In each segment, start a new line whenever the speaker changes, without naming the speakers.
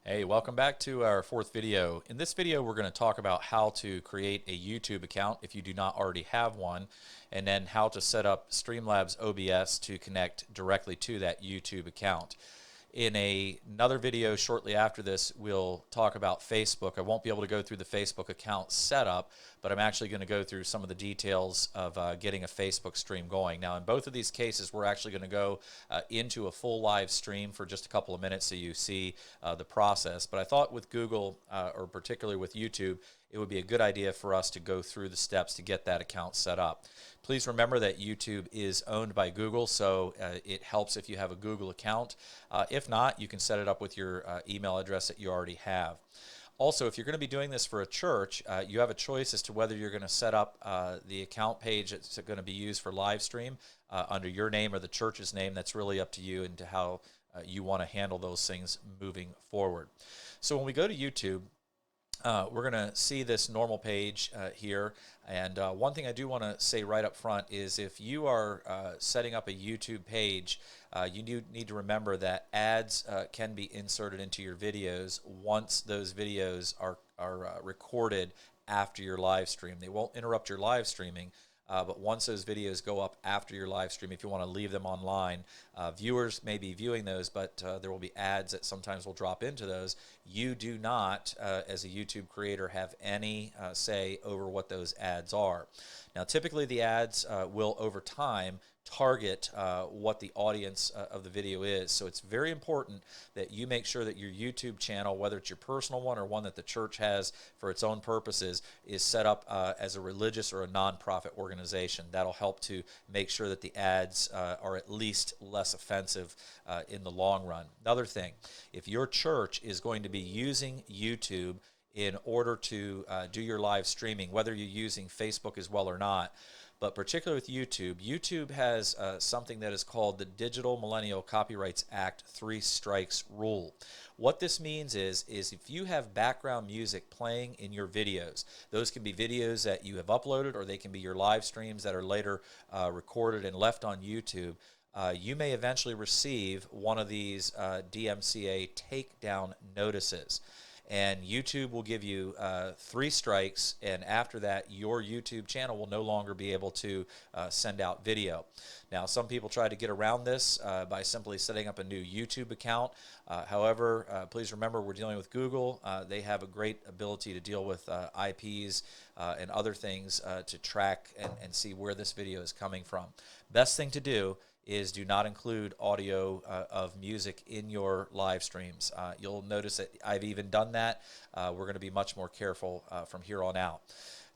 Hey, welcome back to our fourth video. In this video, we're going to talk about how to create a YouTube account if you do not already have one, and then how to set up Streamlabs OBS to connect directly to that YouTube account. In another video shortly after this, we'll talk about Facebook. I won't be able to go through the Facebook account setup, but I'm actually going to go through some of the details of getting a Facebook stream going. Now, in both of these cases, we're actually going to go into a full live stream for just a couple of minutes so you see the process. But I thought with Google, or particularly with YouTube, it would be a good idea for us to go through the steps to get that account set up. Please remember that YouTube is owned by Google, so it helps if you have a Google account. If not, you can set it up with your email address that you already have. Also, if you're going to be doing this for a church, you have a choice as to whether you're going to set up the account page that's going to be used for live stream under your name or the church's name. That's really up to you and to how you want to handle those things moving forward. So when we go to YouTube, we're going to see this normal page here, and one thing I do want to say right up front is if you are setting up a YouTube page, you do need to remember that ads can be inserted into your videos once those videos are recorded after your live stream. They won't interrupt your live streaming, but once those videos go up after your live stream, if you want to leave them online, viewers may be viewing those, but there will be ads that sometimes will drop into those. You do not, as a YouTube creator, have any say over what those ads are. Now, typically the ads will, over time, target what the audience of the video is. So it's very important that you make sure that your YouTube channel, whether it's your personal one or one that the church has for its own purposes, is set up as a religious or a nonprofit organization. That'll help to make sure that the ads are at least less offensive in the long run. Another thing, if your church is going to be using YouTube in order to do your live streaming, whether you're using Facebook as well or not, but particularly with YouTube, YouTube has something that is called the Digital Millennial Copyrights Act 3 Strikes Rule. What this means is if you have background music playing in your videos, those can be videos that you have uploaded or they can be your live streams that are later recorded and left on YouTube, you may eventually receive one of these DMCA takedown notices. And YouTube will give you 3 strikes, and after that, your YouTube channel will no longer be able to send out video. Now, some people try to get around this by simply setting up a new YouTube account. However, please remember we're dealing with Google. They have a great ability to deal with IPs and other things to track and see where this video is coming from. Best thing to do is do not include audio of music in your live streams. You'll notice that I've even done that. We're going to be much more careful from here on out.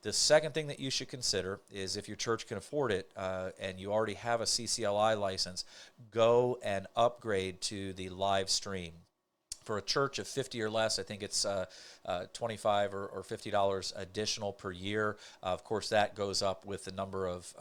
The second thing that you should consider is if your church can afford it and you already have a CCLI license, go and upgrade to the live stream. For a church of 50 or less, I think it's $25 or $50 additional per year. Of course, that goes up with the number of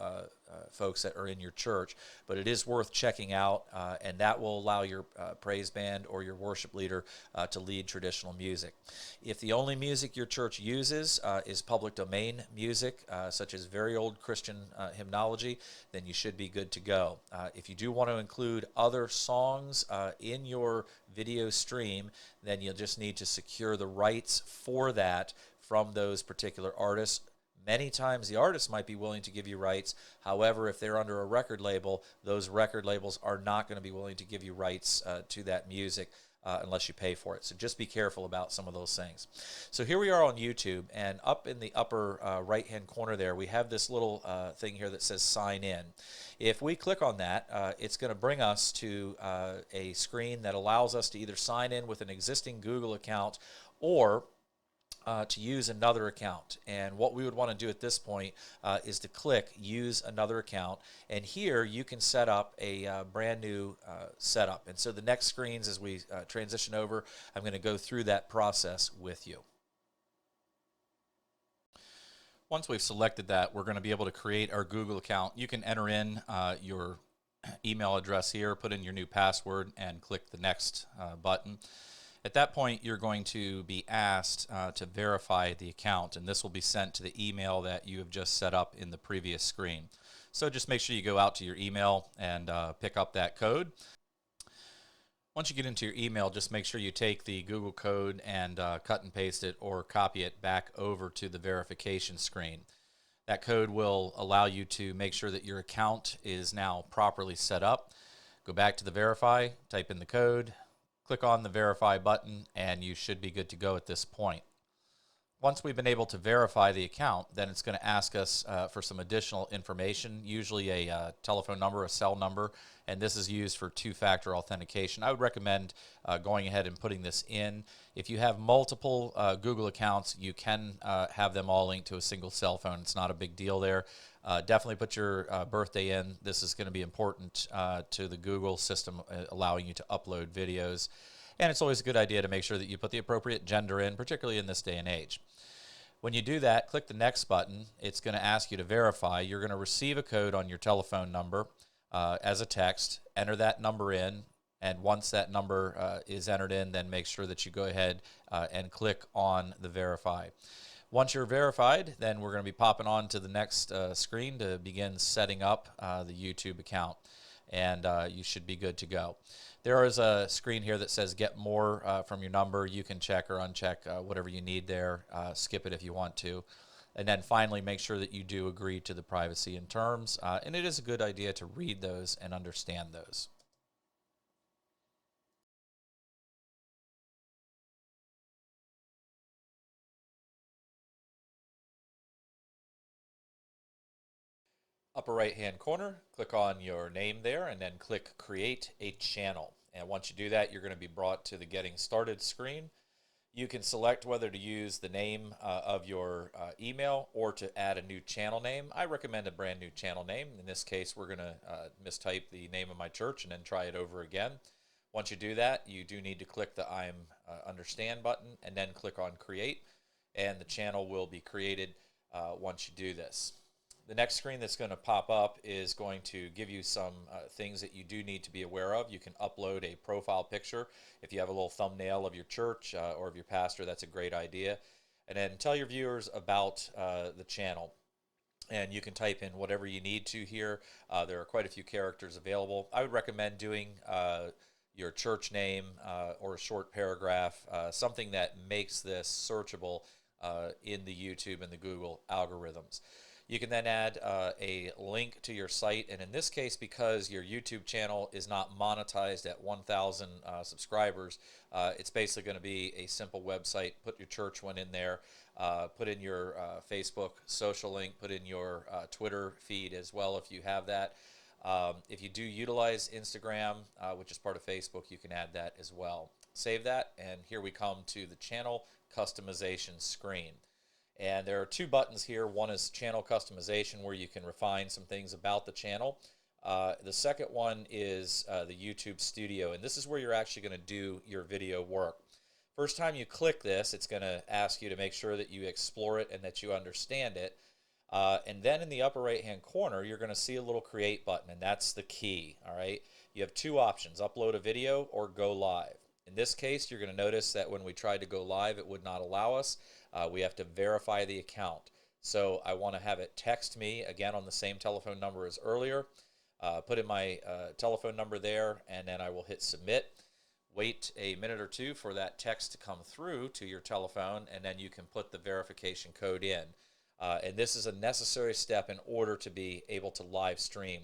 folks that are in your church, but it is worth checking out, and that will allow your praise band or your worship leader to lead traditional music. If the only music your church uses is public domain music, such as very old Christian hymnology, then you should be good to go. If you do want to include other songs in your video stream, then you'll just need to secure the rights for that from those particular artists. Many times the artists might be willing to give you rights. However, if they're under a record label, those record labels are not going to be willing to give you rights to that music unless you pay for it. So just be careful about some of those things. So here we are on YouTube, and up in the upper right-hand corner there, we have this little thing here that says sign in. If we click on that, it's going to bring us to a screen that allows us to either sign in with an existing Google account or to use another account. And what we would want to do at this point is to click use another account, and here you can set up a brand new setup. And so the next screens, as we transition over, I'm going to go through that process with you. Once we've selected that, we're going to be able to create our Google account. You can enter in your email address here, put in your new password, and click the next button. At that point, you're going to be asked to verify the account, and this will be sent to the email that you have just set up in the previous screen. So just make sure you go out to your email and pick up that code. Once you get into your email, just make sure you take the Google code and cut and paste it or copy it back over to the verification screen. That code will allow you to make sure that your account is now properly set up. Go back to the verify, type in the code, click on the verify button, and you should be good to go at this point. Once we've been able to verify the account, then it's going to ask us for some additional information, usually a telephone number, a cell number, and this is used for two-factor authentication. I would recommend going ahead and putting this in. If you have multiple Google accounts, you can have them all linked to a single cell phone. It's not a big deal there. Definitely put your birthday in. This is going to be important to the Google system, allowing you to upload videos. And it's always a good idea to make sure that you put the appropriate gender in, particularly in this day and age. When you do that, click the next button. It's going to ask you to verify. You're going to receive a code on your telephone number as a text. Enter that number in, and once that number is entered in, then make sure that you go ahead and click on the verify. Once you're verified, then we're going to be popping on to the next screen to begin setting up the YouTube account, and you should be good to go. There is a screen here that says get more from your number. You can check or uncheck whatever you need there. Skip it if you want to. And then finally, make sure that you do agree to the privacy and terms. And it is a good idea to read those and understand those. Upper right hand corner, click on your name there and then click create a channel. And once you do that, you're going to be brought to the getting started screen. You can select whether to use the name of your email or to add a new channel name. I recommend a brand new channel name. In this case, we're going to mistype the name of my church and then try it over again. Once you do that, you do need to click the I understand button and then click on create, and the channel will be created once you do this. The next screen that's going to pop up is going to give you some things that you do need to be aware of. You can upload a profile picture. If you have a little thumbnail of your church or of your pastor, that's a great idea. And then tell your viewers about the channel. And you can type in whatever you need to here. There are quite a few characters available. I would recommend doing your church name or a short paragraph, something that makes this searchable in the YouTube and the Google algorithms. You can then add a link to your site, and in this case, because your YouTube channel is not monetized at 1,000 subscribers, it's basically going to be a simple website. Put your church one in there, put in your Facebook social link, put in your Twitter feed as well if you have that. If you do utilize Instagram, which is part of Facebook, you can add that as well. Save that, and here we come to the channel customization screen. And there are two buttons here. One is channel customization, where you can refine some things about the channel. The second one is the YouTube Studio, and this is where you're actually going to do your video work. First time you click this, it's going to ask you to make sure that you explore it and that you understand it. And then in the upper right-hand corner, you're going to see a little create button, and that's the key. All right, you have two options: upload a video or go live. In this case, you're going to notice that when we tried to go live, it would not allow us. We have to verify the account. So I want to have it text me, again, on the same telephone number as earlier. Put in my telephone number there, and then I will hit submit. Wait a minute or two for that text to come through to your telephone, and then you can put the verification code in. And this is a necessary step in order to be able to live stream.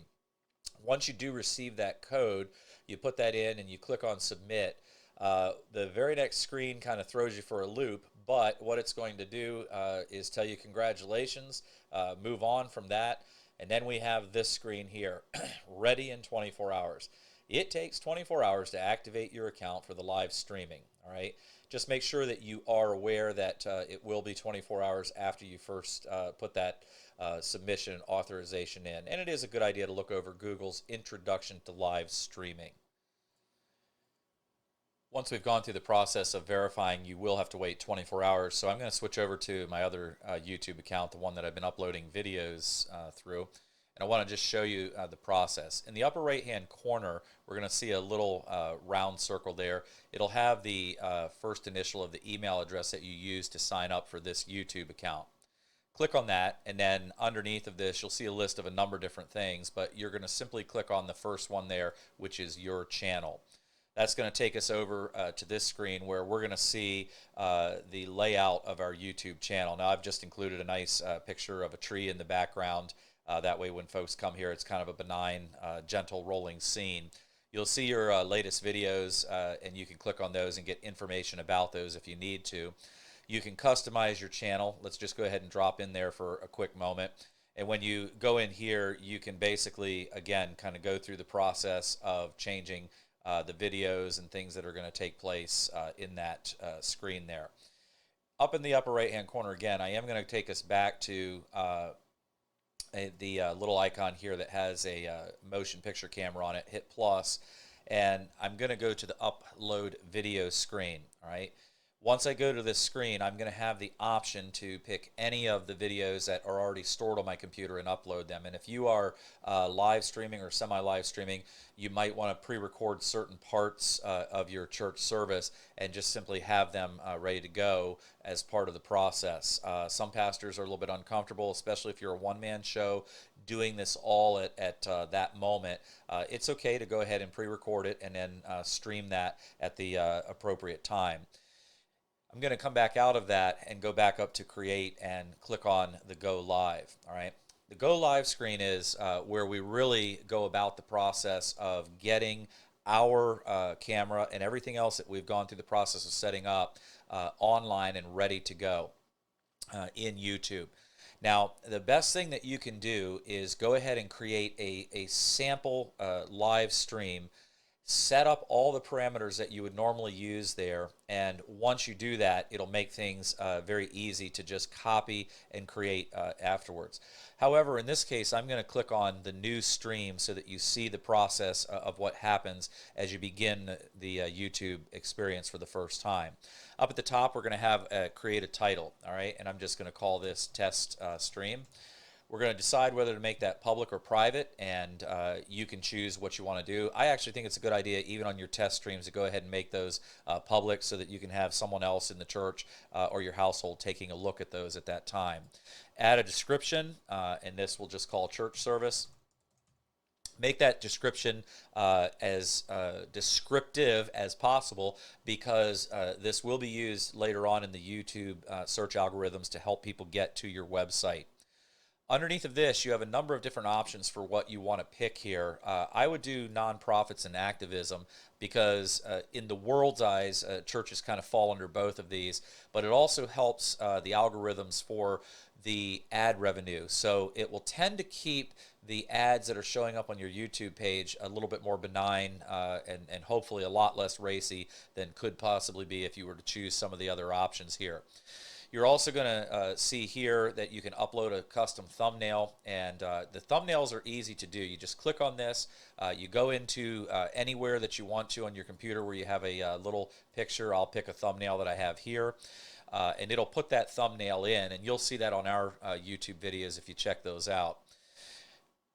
Once you do receive that code, you put that in and you click on submit. The very next screen kind of throws you for a loop, but what it's going to do is tell you congratulations, move on from that, and then we have this screen here, ready in 24 hours. It takes 24 hours to activate your account for the live streaming, all right? Just make sure that you are aware that it will be 24 hours after you first put that submission and authorization in. And it is a good idea to look over Google's introduction to live streaming. Once we've gone through the process of verifying, you will have to wait 24 hours. So I'm going to switch over to my other YouTube account, the one that I've been uploading videos through. And I want to just show you the process. In the upper right-hand corner, we're going to see a little round circle there. It'll have the first initial of the email address that you use to sign up for this YouTube account. Click on that, and then underneath of this, you'll see a list of a number of different things, but you're going to simply click on the first one there, which is your channel. That's going to take us over to this screen where we're going to see the layout of our YouTube channel. Now, I've just included a nice picture of a tree in the background. That way when folks come here, it's kind of a benign, gentle rolling scene. You'll see your latest videos, and you can click on those and get information about those if you need to. You can customize your channel. Let's just go ahead and drop in there for a quick moment. And when you go in here, you can basically, again, kind of go through the process of changing the videos and things that are going to take place in that screen there. Up in the upper right-hand corner, again, I am going to take us back to the little icon here that has a motion picture camera on it. Hit plus, and I'm going to go to the upload video screen. All right. Once I go to this screen, I'm going to have the option to pick any of the videos that are already stored on my computer and upload them. And if you are live streaming or semi-live streaming, you might want to pre-record certain parts of your church service and just simply have them ready to go as part of the process. Some pastors are a little bit uncomfortable, especially if you're a one-man show, doing this all at that moment. It's okay to go ahead and pre-record it and then stream that at the appropriate time. I'm going to come back out of that and go back up to create and click on the go live. All right. The go live screen is where we really go about the process of getting our camera and everything else that we've gone through the process of setting up online and ready to go in YouTube. Now, the best thing that you can do is go ahead and create a sample live stream. Set up all the parameters that you would normally use there, and once you do that, it'll make things very easy to just copy and create afterwards. However, in this case, I'm going to click on the new stream so that you see the process of what happens as you begin the YouTube experience for the first time. Up at the top, we're going to have create a title, all right, and I'm just going to call this test stream. We're going to decide whether to make that public or private, and you can choose what you want to do. I actually think it's a good idea, even on your test streams, to go ahead and make those public so that you can have someone else in the church or your household taking a look at those at that time. Add a description, and this we'll just call church service. Make that description as descriptive as possible, because this will be used later on in the YouTube search algorithms to help people get to your website. Underneath of this, you have a number of different options for what you want to pick here. I would do nonprofits and activism because in the world's eyes, churches kind of fall under both of these, but it also helps the algorithms for the ad revenue. So it will tend to keep the ads that are showing up on your YouTube page a little bit more benign and hopefully a lot less racy than could possibly be if you were to choose some of the other options here. You're also going to see here that you can upload a custom thumbnail, and the thumbnails are easy to do. You just click on this, you go into anywhere that you want to on your computer where you have a little picture. I'll pick a thumbnail that I have here, and it'll put that thumbnail in, and you'll see that on our YouTube videos if you check those out.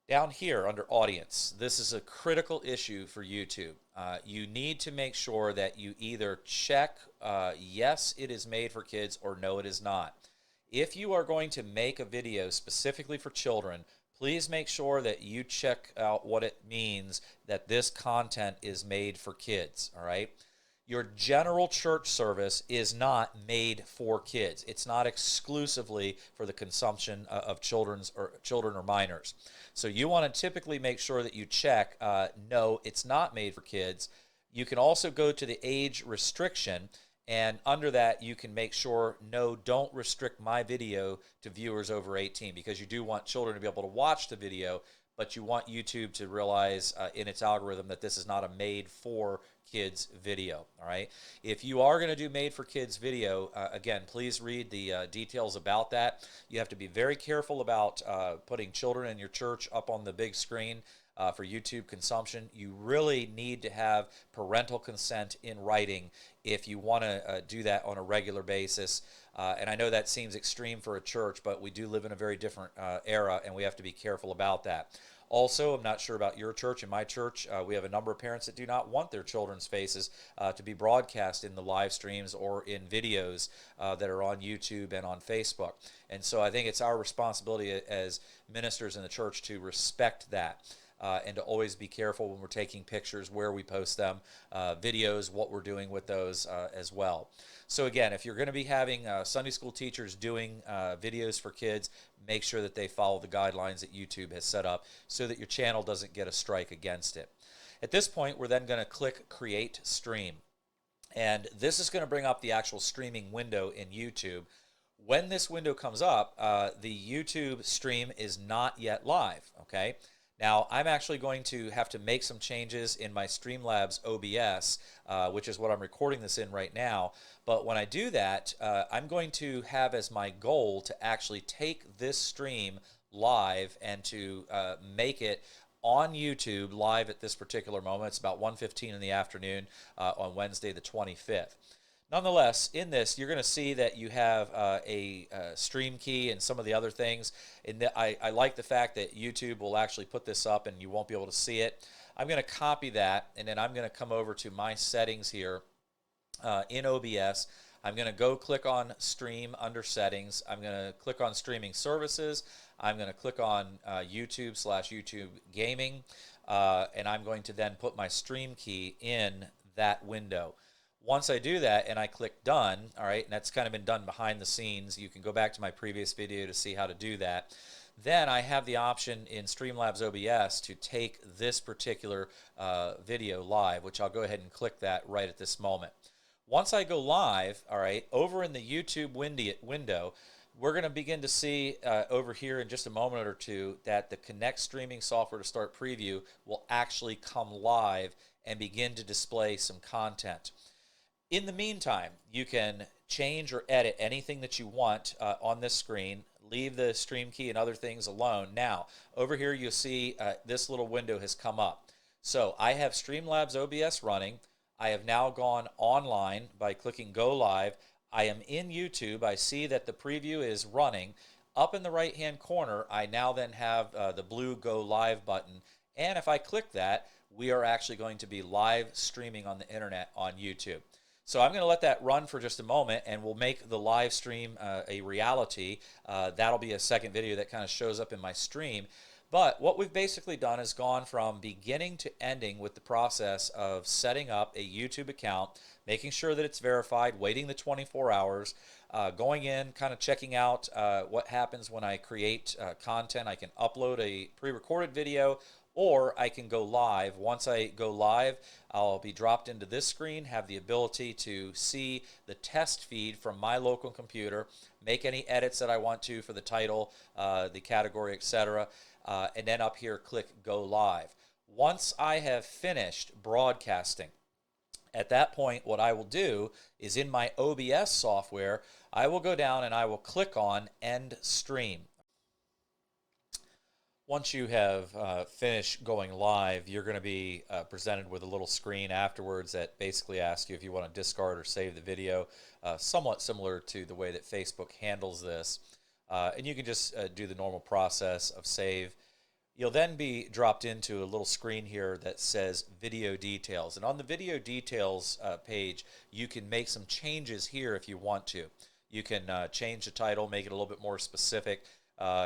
Down here under audience, this is a critical issue for YouTube. You need to make sure that you either check yes, it is made for kids, or no, it is not. If you are going to make a video specifically for children, please make sure that you check out what it means that this content is made for kids, all right? Your general church service is not made for kids. It's not exclusively for the consumption of children or minors. So you want to typically make sure that you check, no, it's not made for kids. You can also go to the age restriction, and under that you can make sure, no, don't restrict my video to viewers over 18, because you do want children to be able to watch the video, but you want YouTube to realize in its algorithm that this is not a made for kids video. All right. If you are going to do made for kids video, again, please read the details about that. You have to be very careful about putting children in your church up on the big screen for YouTube consumption. You really need to have parental consent in writing if you want to do that on a regular basis. And I know that seems extreme for a church, but we do live in a very different era, and we have to be careful about that. Also, I'm not sure about your church. In my church, we have a number of parents that do not want their children's faces to be broadcast in the live streams or in videos that are on YouTube and on Facebook. And so I think it's our responsibility as ministers in the church to respect that. and to always be careful when we're taking pictures, where we post them, videos, what we're doing with those as well. So again, if you're going to be having Sunday school teachers doing videos for kids, make sure that they follow the guidelines that YouTube has set up so that your channel doesn't get a strike against it. At this point, we're then going to click Create Stream. And this is going to bring up the actual streaming window in YouTube. When this window comes up, the YouTube stream is not yet live, okay? Now, I'm actually going to have to make some changes in my Streamlabs OBS, which is what I'm recording this in right now. But when I do that, I'm going to have as my goal to actually take this stream live and to make it on YouTube live at this particular moment. It's about 1:15 in the afternoon on Wednesday the 25th. Nonetheless, in this, you're going to see that you have a stream key and some of the other things. And I like the fact that YouTube will actually put this up and you won't be able to see it. I'm going to copy that, and then I'm going to come over to my settings here in OBS. I'm going to go click on Stream under Settings. I'm going to click on Streaming Services. I'm going to click on YouTube/YouTube Gaming, and I'm going to then put my stream key in that window. Once I do that and I click Done, all right, and that's kind of been done behind the scenes. You can go back to my previous video to see how to do that. Then I have the option in Streamlabs OBS to take this particular video live, which I'll go ahead and click that right at this moment. Once I go live, all right, over in the YouTube window, we're going to begin to see over here in just a moment or two that the Connect Streaming Software to Start preview will actually come live and begin to display some content. In the meantime, you can change or edit anything that you want on this screen. Leave the stream key and other things alone. Now, over here you'll see this little window has come up. So I have Streamlabs OBS running. I have now gone online by clicking Go Live. I am in YouTube. I see that the preview is running. Up in the right-hand corner, I now then have the blue Go Live button. And if I click that, we are actually going to be live streaming on the internet on YouTube. So I'm going to let that run for just a moment, and we'll make the live stream a reality. That'll be a second video that kind of shows up in my stream. But what we've basically done is gone from beginning to ending with the process of setting up a YouTube account, making sure that it's verified, waiting the 24 hours, going in, kind of checking out what happens when I create content. I can upload a pre-recorded video, or I can go live. Once I go live, I'll be dropped into this screen, have the ability to see the test feed from my local computer, make any edits that I want to for the title, the category, etc., and then up here click Go Live. Once I have finished broadcasting, at that point what I will do is in my OBS software, I will go down and I will click on End Stream. Once you have finished going live, you're going to be presented with a little screen afterwards that basically asks you if you want to discard or save the video, somewhat similar to the way that Facebook handles this. And you can just do the normal process of save. You'll then be dropped into a little screen here that says Video Details. And on the Video Details page, you can make some changes here if you want to. You can change the title, make it a little bit more specific.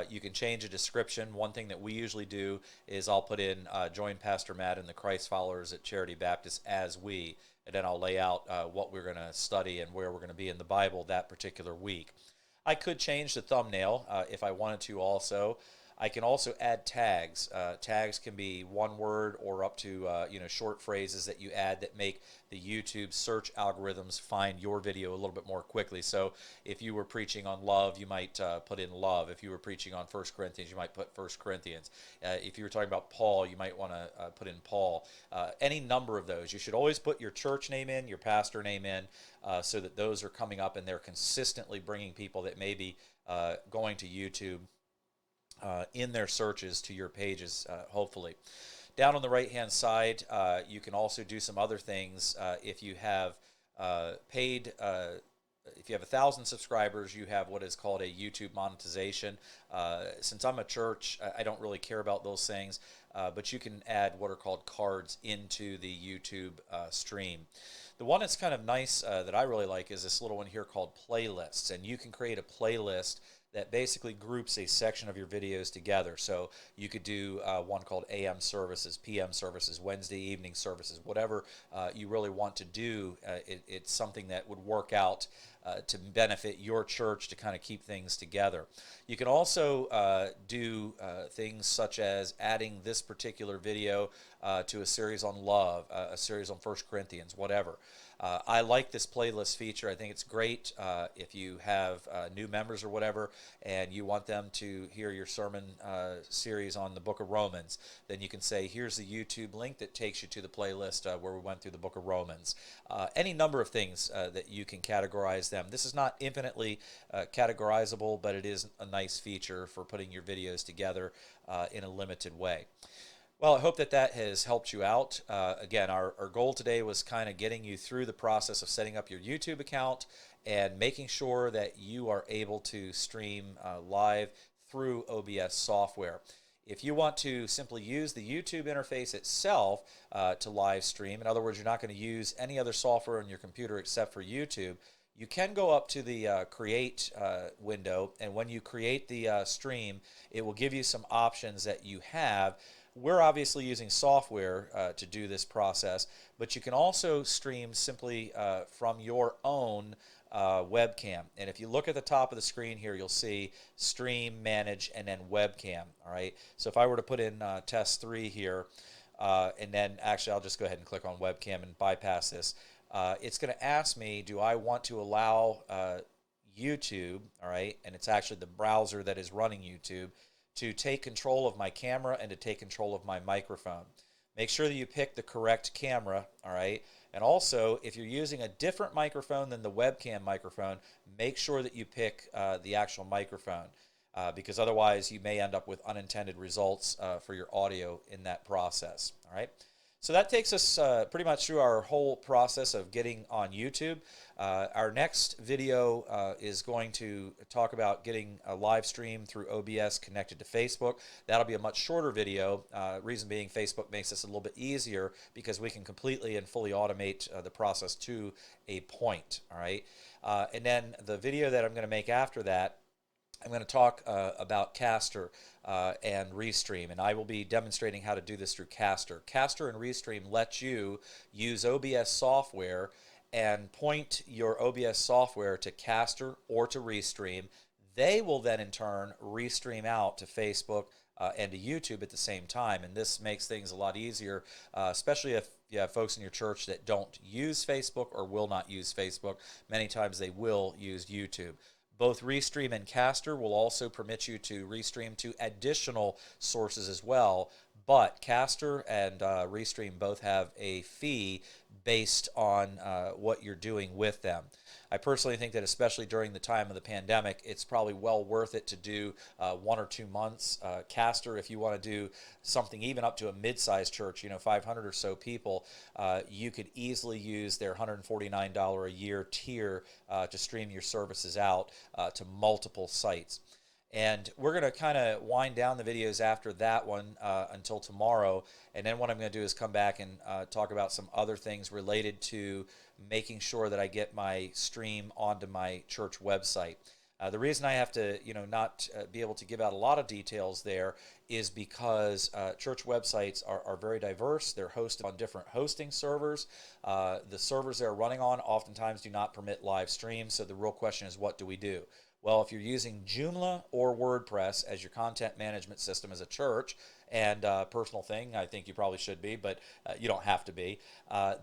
You can change a description. One thing that we usually do is I'll put in join Pastor Matt and the Christ followers at Charity Baptist as we, and then I'll lay out what we're going to study and where we're going to be in the Bible that particular week. I could change the thumbnail if I wanted to also. I can also add tags. Tags can be one word or up to short phrases that you add that make the YouTube search algorithms find your video a little bit more quickly. So if you were preaching on love, you might put in love. If you were preaching on 1 Corinthians, you might put 1 Corinthians. If you were talking about Paul, you might want to put in Paul. Any number of those. You should always put your church name in, your pastor name in, so that those are coming up and they're consistently bringing people that may be going to YouTube in their searches to your pages, hopefully. Down on the right-hand side, you can also do some other things. If you have paid, if you have 1,000 subscribers, you have what is called a YouTube monetization. Since I'm a church, I don't really care about those things, but you can add what are called cards into the YouTube stream. The one that's kind of nice that I really like is this little one here called playlists, and you can create a playlist that basically groups a section of your videos together. So you could do one called AM services, PM services, Wednesday evening services, whatever you really want to do. It's something that would work out to benefit your church to kind of keep things together. You can also do things such as adding this particular video to a series on love, a series on 1 Corinthians, whatever. I like this playlist feature. I think it's great if you have new members or whatever and you want them to hear your sermon series on the book of Romans. Then you can say, here's the YouTube link that takes you to the playlist where we went through the book of Romans. Any number of things that you can categorize them. This is not infinitely categorizable, but it is a nice feature for putting your videos together in a limited way. Well, I hope that that has helped you out. Again, our goal today was kind of getting you through the process of setting up your YouTube account and making sure that you are able to stream live through OBS software. If you want to simply use the YouTube interface itself to live stream, in other words, you're not going to use any other software on your computer except for YouTube, you can go up to the create window, and when you create the stream, it will give you some options that you have. We're obviously using software to do this process, but you can also stream simply from your own webcam. And if you look at the top of the screen here, you'll see stream, manage, and then webcam. All right. So if I were to put in test 3 here, and then actually I'll just go ahead and click on webcam and bypass this. It's going to ask me, do I want to allow YouTube, all right, and it's actually the browser that is running YouTube, to take control of my camera and to take control of my microphone. Make sure that you pick the correct camera, all right? And also, if you're using a different microphone than the webcam microphone, make sure that you pick the actual microphone because otherwise you may end up with unintended results for your audio in that process, all right? So that takes us pretty much through our whole process of getting on YouTube. Our next video is going to talk about getting a live stream through OBS connected to Facebook. That'll be a much shorter video. Reason being, Facebook makes this a little bit easier because we can completely and fully automate the process to a point. All right, and then the video that I'm going to make after that, I'm going to talk about Caster and Restream, and I will be demonstrating how to do this through Caster. Caster and Restream let you use OBS software and point your OBS software to Caster or to Restream. They will then in turn restream out to Facebook and to YouTube at the same time, and this makes things a lot easier, especially if you have folks in your church that don't use Facebook or will not use Facebook. Many times they will use YouTube. Both Restream and Caster will also permit you to restream to additional sources as well, but Caster and Restream both have a fee based on what you're doing with them. I personally think that especially during the time of the pandemic, it's probably well worth it to do 1 or 2 months. Caster, if you want to do something even up to a mid-sized church, 500 or so people, you could easily use their $149 a year tier to stream your services out to multiple sites. And we're going to kind of wind down the videos after that one until tomorrow. And then what I'm going to do is come back and talk about some other things related to making sure that I get my stream onto my church website. The reason I have to, not be able to give out a lot of details there is because church websites are very diverse. They're hosted on different hosting servers. The servers they're running on oftentimes do not permit live streams. So the real question is, what do we do? Well, if you're using Joomla or WordPress as your content management system as a church, and personal thing, I think you probably should be, but you don't have to be,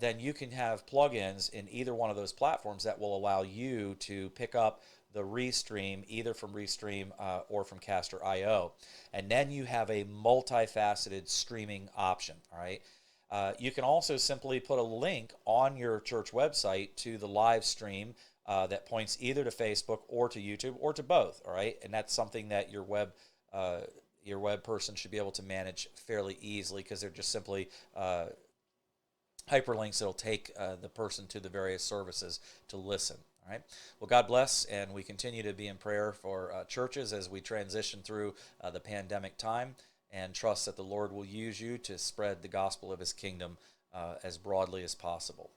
then you can have plugins in either one of those platforms that will allow you to pick up the Restream either from Restream or from Caster.io. And then you have a multifaceted streaming option, all right? You can also simply put a link on your church website to the live stream that points either to Facebook or to YouTube or to both, all right? And that's something that your web person should be able to manage fairly easily because they're just simply hyperlinks that'll take the person to the various services to listen. All right. Well, God bless, and we continue to be in prayer for churches as we transition through the pandemic time, and trust that the Lord will use you to spread the gospel of His kingdom as broadly as possible.